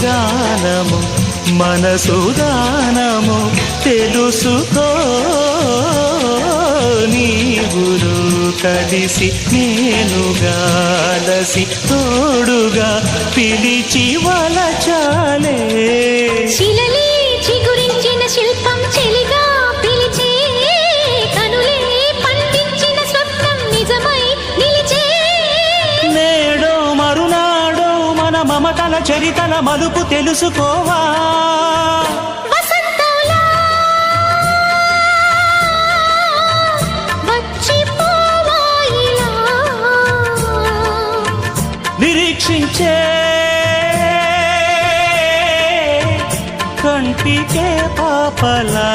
గానము మనసు గానము తెలుసుకో నీవురు కలిసి నేనుగాలసి తోడుగా పిలిచి వలచాలే శిలలే చిగురించిన శిల్పం చెలిగా పిలిచే కనులే పండించిన స్వప్నం నిజమై నిలిచే నేడో మరునాడో మన మమతల చరితల మలుపు తెలుసుకోవా వసంతంలా వచ్చిపోవా ఇలా నిరీక్షించే కంటికే పాపలా